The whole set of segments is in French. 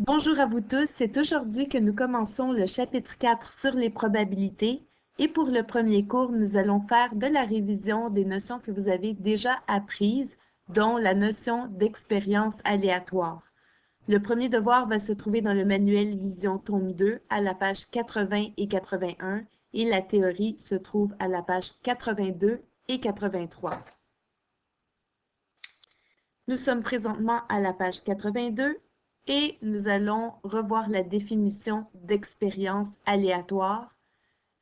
Bonjour à vous tous, c'est aujourd'hui que nous commençons le chapitre 4 sur les probabilités et pour le premier cours, nous allons faire de la révision des notions que vous avez déjà apprises, dont la notion d'expérience aléatoire. Le premier devoir va se trouver dans le manuel Vision tome 2 à la page 80 et 81 et la théorie se trouve à la page 82 et 83. Nous sommes présentement à la page 82 et nous allons revoir la définition d'expérience aléatoire.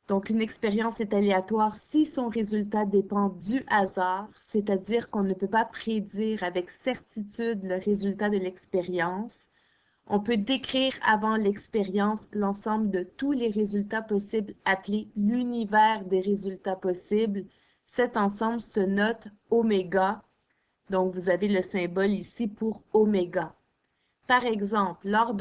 Donc, une expérience est aléatoire si son résultat dépend du hasard, c'est-à-dire qu'on ne peut pas prédire avec certitude le résultat de l'expérience. On peut décrire avant l'expérience l'ensemble de tous les résultats possibles appelé l'univers des résultats possibles. Cet ensemble se note oméga. Donc, vous avez le symbole ici pour oméga. Par exemple, lors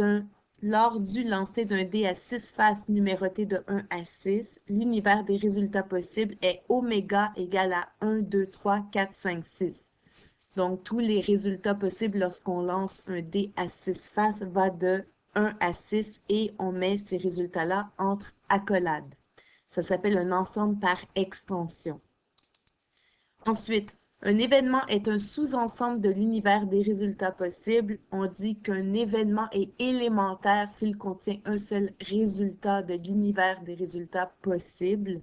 du lancer d'un dé à 6 faces numéroté de 1 à 6, l'univers des résultats possibles est oméga égale à 1, 2, 3, 4, 5, 6. Donc, tous les résultats possibles lorsqu'on lance un dé à 6 faces va de 1 à 6 et on met ces résultats-là entre accolades. Ça s'appelle un ensemble par extension. Ensuite, un événement est un sous-ensemble de l'univers des résultats possibles. On dit qu'un événement est élémentaire s'il contient un seul résultat de l'univers des résultats possibles.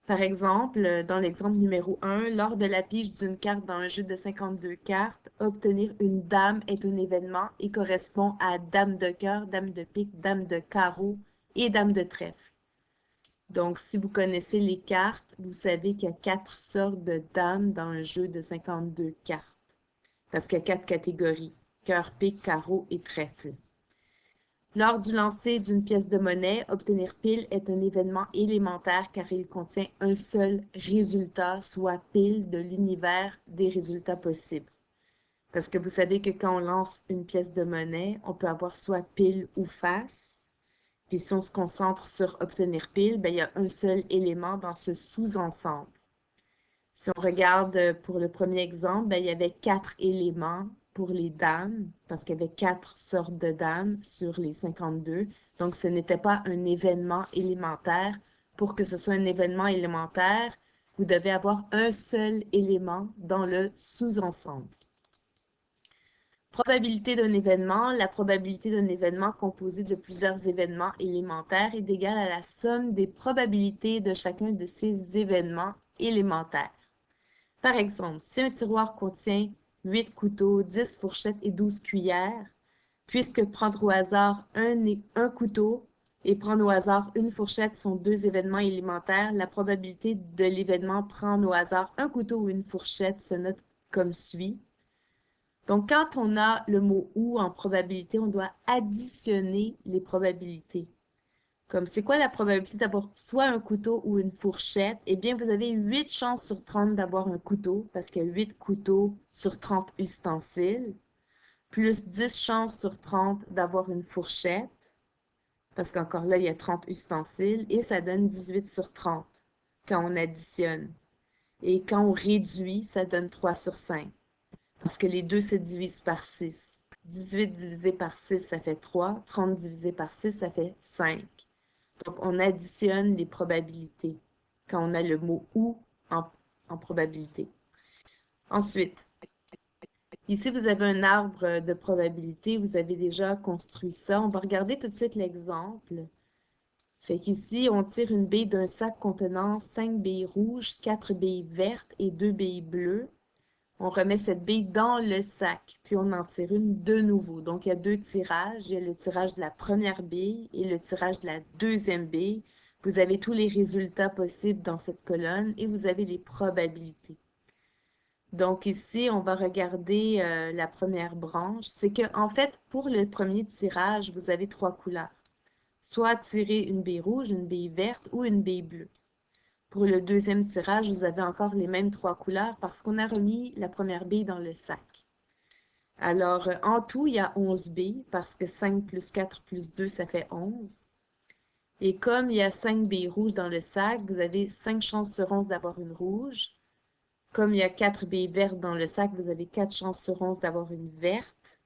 Par exemple, dans l'exemple numéro 1, lors de la pige d'une carte dans un jeu de 52 cartes, obtenir une dame est un événement et correspond à dame de cœur, dame de pique, dame de carreau et dame de trèfle. Donc, si vous connaissez les cartes, vous savez qu'il y a 4 sortes de dames dans un jeu de 52 cartes. Parce qu'il y a 4 catégories, cœur, pique, carreau et trèfle. Lors du lancer d'une pièce de monnaie, obtenir pile est un événement élémentaire car il contient un seul résultat, soit pile de l'univers des résultats possibles. Parce que vous savez que quand on lance une pièce de monnaie, on peut avoir soit pile ou face. Puis si on se concentre sur obtenir pile, bien, il y a un seul élément dans ce sous-ensemble. Si on regarde pour le premier exemple, bien, il y avait 4 éléments pour les dames, parce qu'il y avait 4 sortes de dames sur les 52. Donc, ce n'était pas un événement élémentaire. Pour que ce soit un événement élémentaire, vous devez avoir un seul élément dans le sous-ensemble. Probabilité d'un événement. La probabilité d'un événement composé de plusieurs événements élémentaires est égale à la somme des probabilités de chacun de ces événements élémentaires. Par exemple, si un tiroir contient 8 couteaux, 10 fourchettes et 12 cuillères, puisque prendre au hasard un couteau et prendre au hasard une fourchette sont deux événements élémentaires, la probabilité de l'événement prendre au hasard un couteau ou une fourchette se note comme suit. Donc, quand on a le mot « ou » en probabilité, on doit additionner les probabilités. Comme c'est quoi la probabilité d'avoir soit un couteau ou une fourchette? Eh bien, vous avez 8 chances sur 30 d'avoir un couteau, parce qu'il y a 8 couteaux sur 30 ustensiles, plus 10 chances sur 30 d'avoir une fourchette, parce qu'encore là, il y a 30 ustensiles, et ça donne 18 sur 30 quand on additionne. Et quand on réduit, ça donne 3 sur 5. Parce que les deux se divisent par 6. 18 divisé par 6, ça fait 3. 30 divisé par 6, ça fait 5. Donc, on additionne les probabilités quand on a le mot « ou » en probabilité. Ensuite, ici, vous avez un arbre de probabilité. Vous avez déjà construit ça. On va regarder tout de suite l'exemple. Fait qu'ici, on tire une bille d'un sac contenant 5 billes rouges, 4 billes vertes et 2 billes bleues. On remet cette bille dans le sac, puis on en tire une de nouveau. Donc, il y a deux tirages. Il y a le tirage de la première bille et le tirage de la deuxième bille. Vous avez tous les résultats possibles dans cette colonne et vous avez les probabilités. Donc, ici, on va regarder la première branche. C'est que, en fait, pour le premier tirage, vous avez 3 couleurs. Soit tirer une bille rouge, une bille verte ou une bille bleue. Pour le deuxième tirage, vous avez encore les mêmes 3 couleurs parce qu'on a remis la première bille dans le sac. Alors, en tout, il y a 11 billes parce que 5 plus 4 plus 2, ça fait 11. Et comme il y a 5 billes rouges dans le sac, vous avez 5 chances sur 11 d'avoir une rouge. Comme il y a 4 billes vertes dans le sac, vous avez 4 chances sur 11 d'avoir une verte.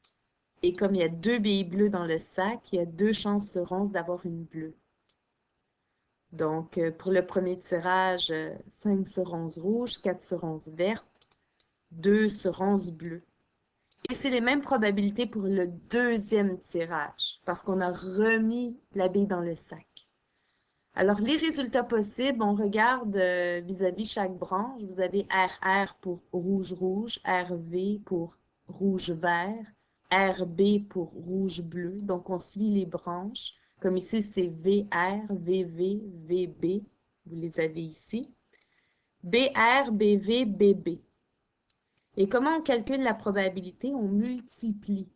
Et comme il y a 2 billes bleues dans le sac, il y a 2 chances sur 11 d'avoir une bleue. Donc, pour le premier tirage, 5 sur 11 rouge, 4 sur 11 verte, 2 sur 11 bleu. Et c'est les mêmes probabilités pour le deuxième tirage, parce qu'on a remis la bille dans le sac. Alors, les résultats possibles, on regarde vis-à-vis chaque branche. Vous avez RR pour rouge-rouge, RV pour rouge-vert, RB pour rouge-bleu. Donc, on suit les branches. Comme ici, c'est VR, VV, VB. Vous les avez ici. BR, BV, BB. Et comment on calcule la probabilité? On multiplie.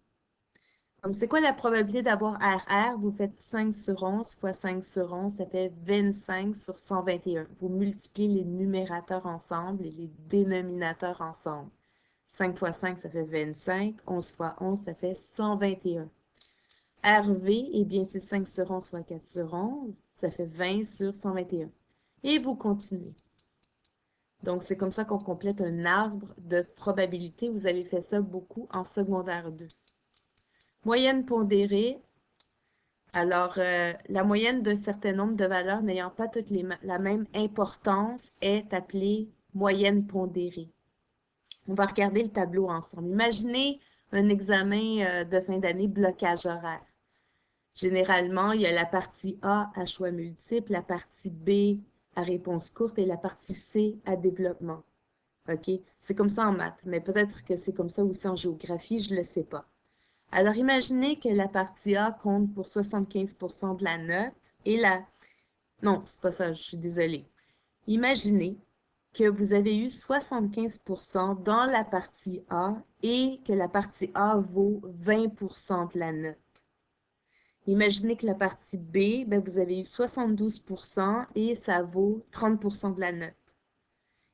Comme c'est quoi la probabilité d'avoir RR? Vous faites 5 sur 11 fois 5 sur 11, ça fait 25 sur 121. Vous multipliez les numérateurs ensemble et les dénominateurs ensemble. 5 fois 5, ça fait 25. 11 fois 11, ça fait 121. RV, eh bien, c'est 5 sur 11 fois 4 sur 11, ça fait 20 sur 121. Et vous continuez. Donc, c'est comme ça qu'on complète un arbre de probabilité. Vous avez fait ça beaucoup en secondaire 2. Moyenne pondérée. Alors, la moyenne d'un certain nombre de valeurs n'ayant pas toutes la même importance est appelée moyenne pondérée. On va regarder le tableau ensemble. Imaginez un examen de fin d'année blocage horaire. Généralement, il y a la partie A à choix multiples, la partie B à réponse courte et la partie C à développement. OK? C'est comme ça en maths, mais peut-être que c'est comme ça aussi en géographie, je ne le sais pas. Alors, imaginez que la partie A compte pour 75% de la note et la... Non, c'est pas ça, je suis désolée. Imaginez que vous avez eu 75% dans la partie A et que la partie A vaut 20% de la note. Imaginez que la partie B, ben, vous avez eu 72% et ça vaut 30% de la note.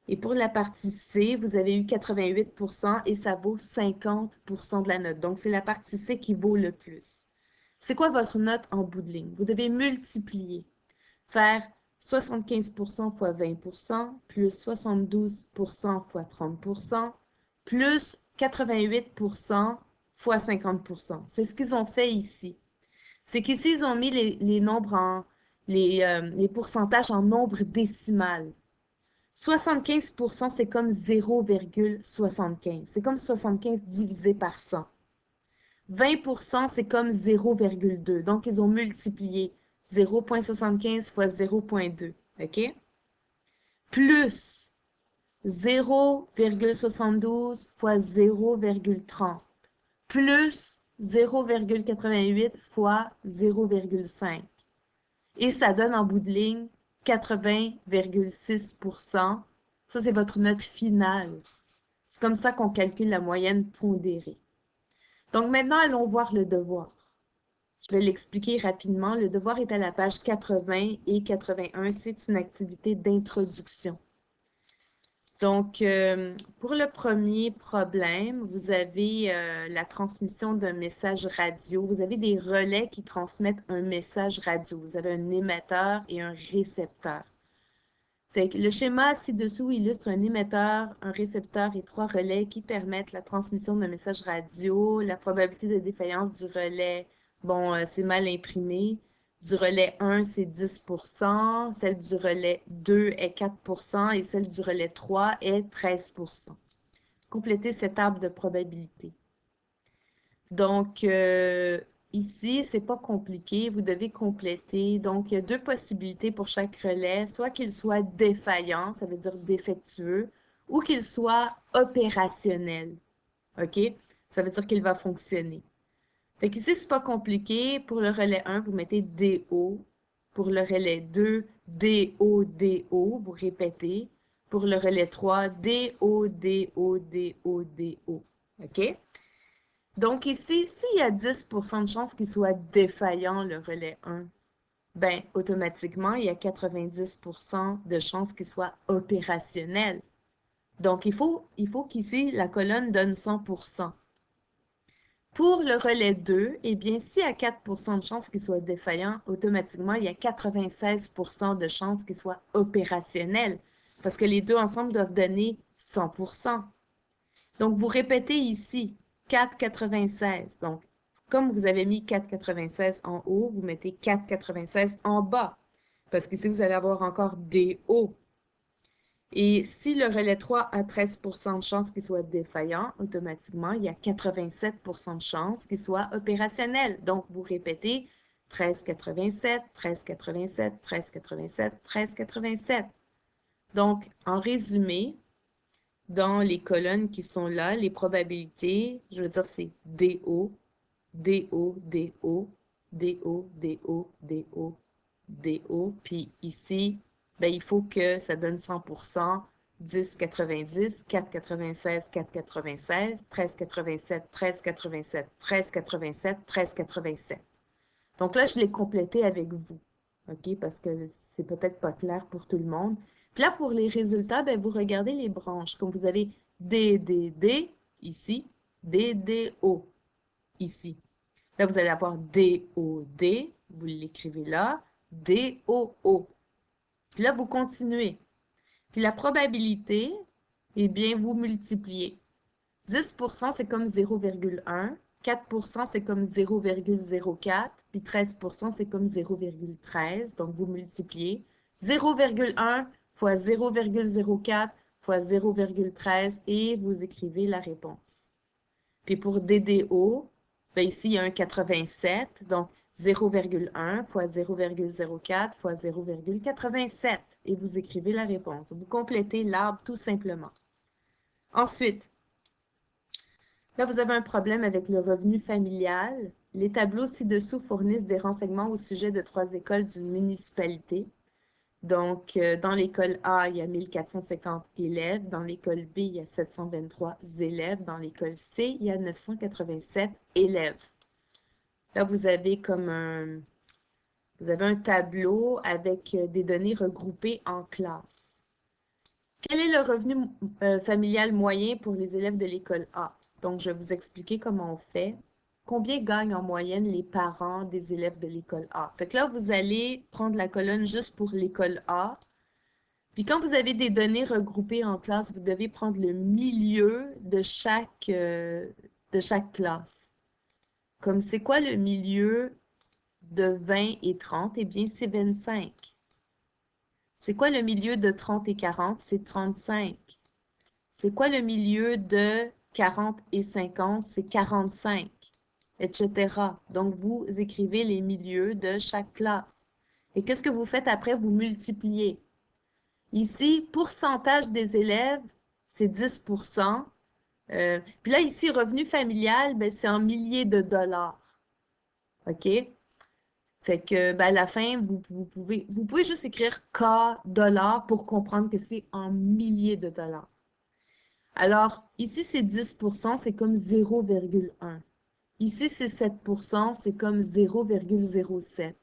Et pour la partie C, vous avez eu 88% et ça vaut 50% de la note. Donc, c'est la partie C qui vaut le plus. C'est quoi votre note en bout de ligne? Vous devez multiplier. Faire 75% fois 20%, plus 72% fois 30%, plus 88% fois 50%. C'est ce qu'ils ont fait ici. C'est qu'ici, ils ont mis les nombres les pourcentages en nombre décimal. 75%, c'est comme 0,75. C'est comme 75 divisé par 100. 20%, c'est comme 0,2. Donc, ils ont multiplié 0,75 fois 0,2. OK? Plus 0,72 fois 0,30. Plus 0,88 fois 0,5. Et ça donne en bout de ligne 80,6%. Ça, c'est votre note finale. C'est comme ça qu'on calcule la moyenne pondérée. Donc maintenant, allons voir le devoir. Je vais l'expliquer rapidement. Le devoir est à la page 80 et 81. C'est une activité d'introduction. Donc, pour le premier problème, vous avez la transmission d'un message radio. Vous avez des relais qui transmettent un message radio. Vous avez un émetteur et un récepteur. Fait que le schéma ci-dessous illustre un émetteur, un récepteur et 3 relais qui permettent la transmission d'un message radio. La probabilité de défaillance du relais, bon, c'est mal imprimé. Du relais 1, c'est 10%, celle du relais 2 est 4% et celle du relais 3 est 13%. Complétez cet arbre de probabilité. Donc, ici, c'est pas compliqué, vous devez compléter. Donc, il y a 2 possibilités pour chaque relais, soit qu'il soit défaillant, ça veut dire défectueux, ou qu'il soit opérationnel. OK? Ça veut dire qu'il va fonctionner. Fait qu'ici, c'est pas compliqué. Pour le relais 1, vous mettez DO. Pour le relais 2, DO, DO, vous répétez. Pour le relais 3, DO, DO, DO, DO. OK? Donc ici, s'il y a 10% de chances qu'il soit défaillant, le relais 1, ben automatiquement, il y a 90% de chances qu'il soit opérationnel. Donc, il faut qu'ici, la colonne donne 100%. Pour le relais 2, eh bien, s'il y a 4% de chances qu'il soit défaillant, automatiquement, il y a 96% de chances qu'il soit opérationnel, parce que les deux ensemble doivent donner 100%. Donc, vous répétez ici 4,96. Donc, comme vous avez mis 4,96 en haut, vous mettez 4,96 en bas. Parce qu'ici, vous allez avoir encore des hauts. Et si le relais 3 a 13% de chance qu'il soit défaillant, automatiquement, il y a 87% de chance qu'il soit opérationnel. Donc, vous répétez 13,87, 13,87, 13,87, 13,87. Donc, en résumé, dans les colonnes qui sont là, les probabilités, je veux dire, c'est DO, DO, DO, DO, DO, DO, DO. Puis ici, ben, il faut que ça donne 100%, 10,90, 4,96, 4,96, 13,87, 13,87, 13,87, 13,87. Donc là, je l'ai complété avec vous, OK? Parce que c'est peut-être pas clair pour tout le monde. Puis là, pour les résultats, ben, vous regardez les branches. Comme vous avez DDD ici, DDO ici. Là, vous allez avoir DOD, vous l'écrivez là, DOO. Puis là, vous continuez. Puis la probabilité, eh bien, vous multipliez. 10%, c'est comme 0,1. 4%, c'est comme 0,04. Puis 13%, c'est comme 0,13. Donc, vous multipliez 0,1 fois 0,04 fois 0,13 et vous écrivez la réponse. Puis pour DDO, ben ici, il y a un 87. Donc, 0,1 fois 0,04 fois 0,87. Et vous écrivez la réponse. Vous complétez l'arbre tout simplement. Ensuite, là, vous avez un problème avec le revenu familial. Les tableaux ci-dessous fournissent des renseignements au sujet de 3 écoles d'une municipalité. Donc, dans l'école A, il y a 1450 élèves. Dans l'école B, il y a 723 élèves. Dans l'école C, il y a 987 élèves. Là, vous avez un tableau avec des données regroupées en classes. Quel est le revenu familial moyen pour les élèves de l'école A? Donc, je vais vous expliquer comment on fait. Combien gagnent en moyenne les parents des élèves de l'école A? Fait que là, vous allez prendre la colonne juste pour l'école A. Puis quand vous avez des données regroupées en classe, vous devez prendre le milieu de chaque classe. Comme c'est quoi le milieu de 20 et 30? Eh bien, c'est 25. C'est quoi le milieu de 30 et 40? C'est 35. C'est quoi le milieu de 40 et 50? C'est 45, etc. Donc, vous écrivez les milieux de chaque classe. Et qu'est-ce que vous faites après? Vous multipliez. Ici, pourcentage des élèves, c'est 10%. Puis là, ici, revenu familial, ben, c'est en milliers de dollars. OK? Fait que, ben, à la fin, vous pouvez juste écrire K dollars pour comprendre que c'est en milliers de dollars. Alors, ici, c'est 10%, c'est comme 0,1. Ici, c'est 7%, c'est comme 0,07.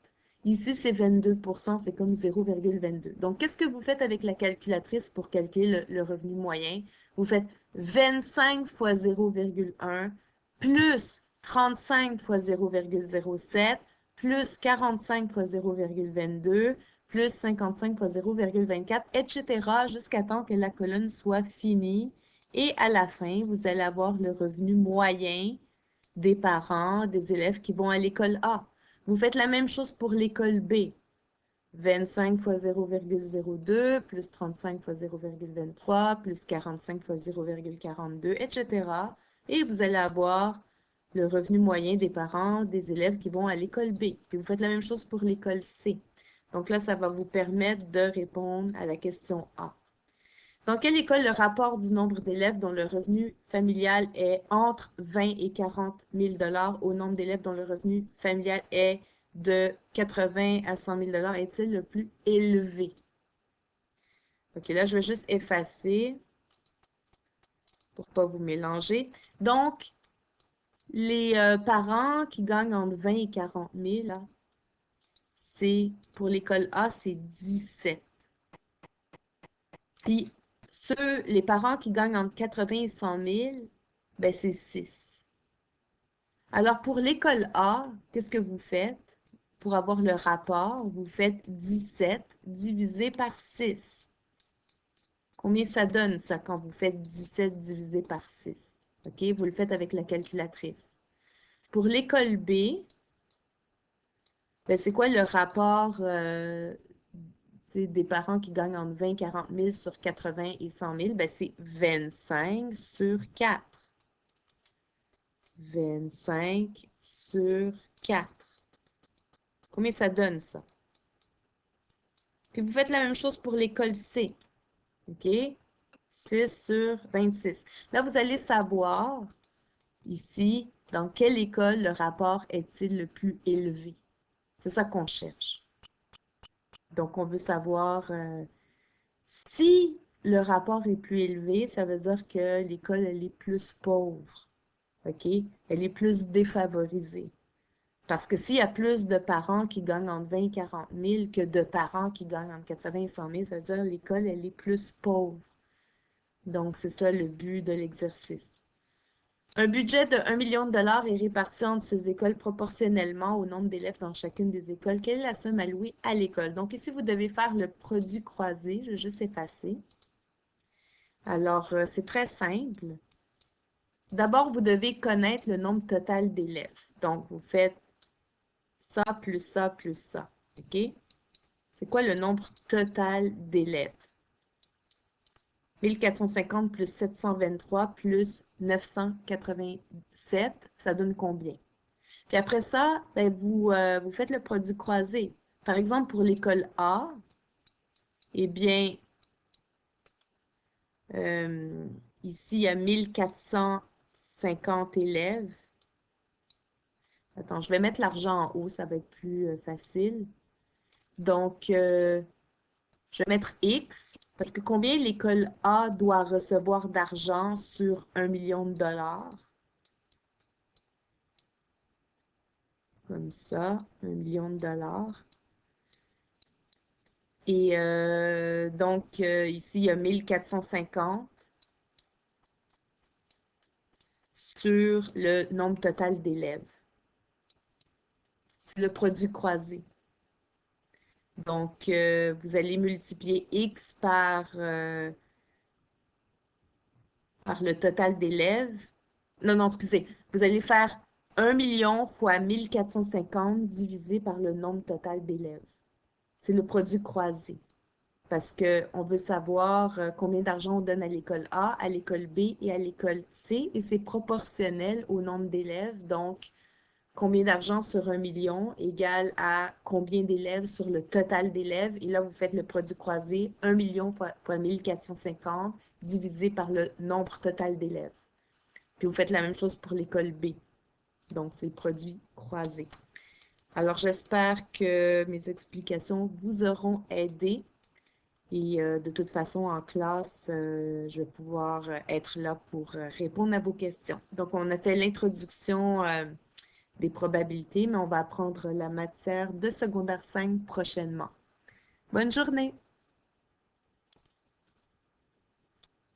Ici, c'est 22%, c'est comme 0,22. Donc, qu'est-ce que vous faites avec la calculatrice pour calculer le revenu moyen? Vous faites 25 fois 0,1 plus 35 fois 0,07 plus 45 fois 0,22 plus 55 fois 0,24, etc. jusqu'à temps que la colonne soit finie. Et à la fin, vous allez avoir le revenu moyen des parents, des élèves qui vont à l'école A. Vous faites la même chose pour l'école B. 25 fois 0,02 plus 35 fois 0,23 plus 45 fois 0,42, etc. Et vous allez avoir le revenu moyen des parents, des élèves qui vont à l'école B. Puis vous faites la même chose pour l'école C. Donc là, ça va vous permettre de répondre à la question A. Dans quelle école le rapport du nombre d'élèves dont le revenu familial est entre 20 et 40 000 au nombre d'élèves dont le revenu familial est de 80 à 100 000 est-il le plus élevé? OK, là, je vais juste effacer pour ne pas vous mélanger. Donc, les parents qui gagnent entre 20 et 40 000, là, pour l'école A, c'est 17. Puis, les parents qui gagnent entre 80 et 100 000, ben c'est 6. Alors, pour l'école A, qu'est-ce que vous faites? Pour avoir le rapport, vous faites 17 divisé par 6. Combien ça donne, ça, quand vous faites 17 divisé par 6? OK? Vous le faites avec la calculatrice. Pour l'école B, ben, c'est quoi le rapport des parents qui gagnent entre 20 et 40 000 sur 80 et 100 000? Ben, c'est 25 sur 4. 25 sur 4. Combien ça donne, ça? Puis vous faites la même chose pour l'école C. OK? 6 sur 26. Là, vous allez savoir, ici, dans quelle école le rapport est-il le plus élevé? C'est ça qu'on cherche. Donc, on veut savoir si le rapport est plus élevé, ça veut dire que l'école, elle est plus pauvre. OK? Elle est plus défavorisée. Parce que s'il y a plus de parents qui gagnent entre 20 et 40 000 que de parents qui gagnent entre 80 et 100 000, ça veut dire que l'école, elle est plus pauvre. Donc, c'est ça le but de l'exercice. Un budget de 1 million de dollars est réparti entre ces écoles proportionnellement au nombre d'élèves dans chacune des écoles. Quelle est la somme allouée à l'école? Donc, ici, vous devez faire le produit croisé. Je vais juste effacer. Alors, c'est très simple. D'abord, vous devez connaître le nombre total d'élèves. Donc, vous faites ça plus ça plus ça. OK? C'est quoi le nombre total d'élèves? 1450 plus 723 plus 987, ça donne combien? Puis après ça, ben, vous faites le produit croisé. Par exemple, pour l'école A, eh bien, euh, ici, il y a 1450 élèves. Attends, je vais mettre l'argent en haut, ça va être plus facile. Donc, je vais mettre X, parce que combien l'école A doit recevoir d'argent sur 1 million de dollars? Comme ça, 1 million de dollars. Et donc, ici, il y a 1450 sur le nombre total d'élèves. C'est le produit croisé. Donc, vous allez multiplier X par le total d'élèves. Non, non, excusez. Vous allez faire 1 million fois 1450 divisé par le nombre total d'élèves. C'est le produit croisé. Parce qu'on veut savoir combien d'argent on donne à l'école A, à l'école B et à l'école C, et c'est proportionnel au nombre d'élèves. Donc, combien d'argent sur 1 million égale à combien d'élèves sur le total d'élèves. Et là, vous faites le produit croisé, 1 million fois 1450 divisé par le nombre total d'élèves. Puis vous faites la même chose pour l'école B. Donc, c'est le produit croisé. Alors, j'espère que mes explications vous auront aidé. Et de toute façon, en classe, je vais pouvoir être là pour répondre à vos questions. Donc, on a fait l'introduction des probabilités, mais on va apprendre la matière de secondaire 5 prochainement. Bonne journée!